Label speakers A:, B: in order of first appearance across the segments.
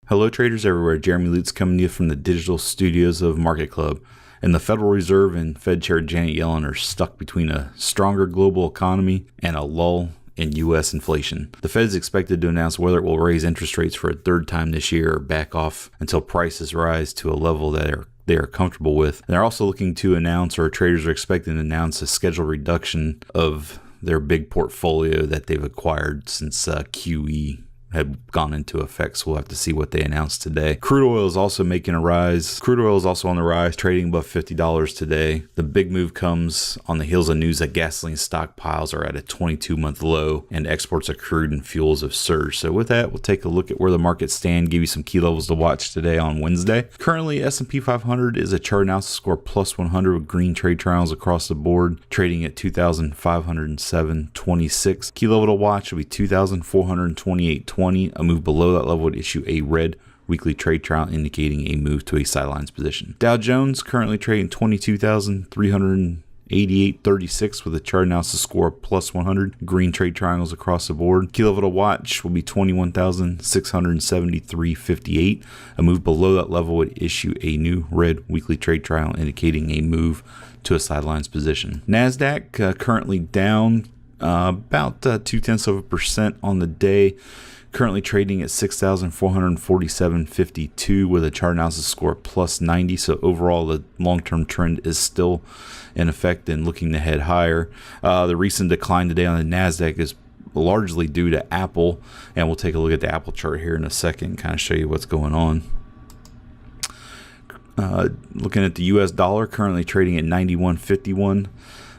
A: Hello traders everywhere, Jeremy Lutz coming to you from the digital studios of Market Club. And the Federal Reserve and Fed Chair Janet Yellen are stuck between a stronger global economy and a lull in U.S. inflation. The Fed is expected to announce whether it will raise interest rates for a third time this year or back off until prices rise to a level that they are comfortable with. And they're also looking to announce, or traders are expecting to announce, a scheduled reduction of their big portfolio that they've acquired since QE had gone into effect, so we'll have to see what they announce today. Crude oil is also making a rise. Crude oil is also on the rise, trading above $50 today. The big move comes on the heels of news that gasoline stockpiles are at a 22-month low and exports of crude and fuels have surged. So with that, we'll take a look at where the markets stand, give you some key levels to watch today on Wednesday. Currently, S&P 500 is a chart analysis score plus 100 with green trade triangles across the board, trading at 2,507.26. Key level to watch will be 2,428.20. A move below that level would issue a red weekly trade triangle indicating a move to a sidelines position. Dow Jones currently trading 22,388.36 with a chart analysis score plus 100. Green trade triangles across the board. Key level to watch will be 21,673.58. A move below that level would issue a new red weekly trade triangle indicating a move to a sidelines position. Nasdaq currently down about 0.2% on the day. Currently trading at 6,447.52 with a chart analysis score plus 90. So overall, the long-term trend is still in effect and looking to head higher. The recent decline today on the Nasdaq is largely due to Apple, and we'll take a look at the Apple chart here in a second, kind of show you what's going on. Looking at the US dollar, currently trading at 91.51.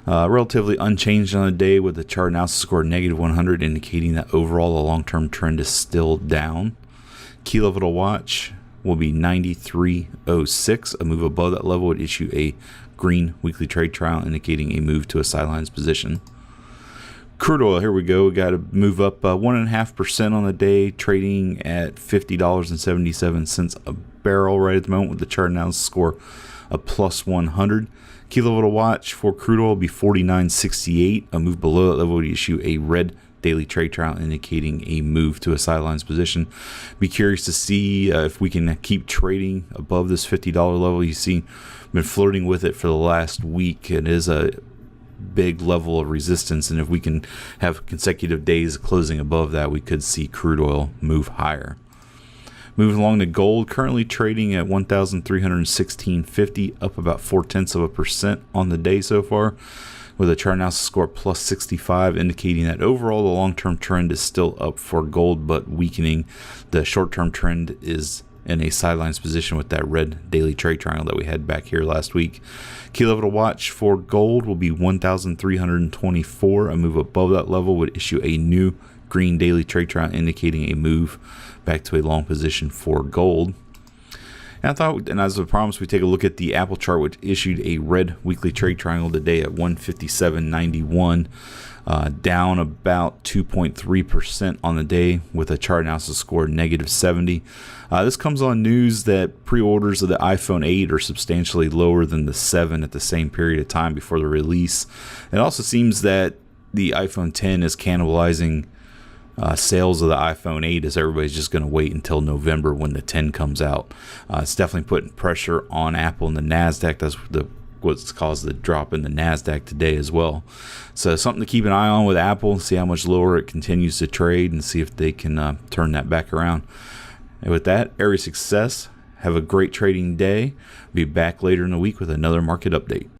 A: Relatively unchanged on the day with the chart analysis score negative 100, indicating that overall the long-term trend is still down. Key level to watch will be 93.06. A move above that level would issue a green weekly trade triangle indicating a move to a sidelines position. Crude oil, here we go. We got to move up 1.5% on the day, trading at $50.77 a barrel right at the moment with the chart analysis score a plus 100. Key level to watch for crude oil will be 49.68. A move below that level would issue a red daily trade triangle indicating a move to a sidelines position. Be curious to see if we can keep trading above this $50 level. You see, been flirting with it for the last week. It is a big level of resistance, and if we can have consecutive days closing above that, we could see crude oil move higher. Moving along to gold, currently trading at 1,316.50, up about 0.4% on the day so far, with a chart analysis score plus 65, indicating that overall the long-term trend is still up for gold, but weakening. The short-term trend is in a sidelines position with that red daily trade triangle that we had back here last week. Key level to watch for gold will be 1,324. A move above that level would issue a new green daily trade triangle indicating a move back to a long position for gold. And I thought, and as I promised, we take a look at the Apple chart, which issued a red weekly trade triangle today at 157.91, down about 2.3% on the day with a chart analysis score negative 70. This comes on news that pre-orders of the iPhone 8 are substantially lower than the 7 at the same period of time before the release. It also seems that the iPhone 10 is cannibalizing sales of the iPhone 8 as everybody's just going to wait until November when the 10 comes out. It's definitely putting pressure on Apple and the Nasdaq. That's what's caused the drop in the Nasdaq today as well. So something to keep an eye on with Apple, see how much lower it continues to trade and see if they can turn that back around. And with that, every success. Have a great trading day. Be back later in the week with another market update.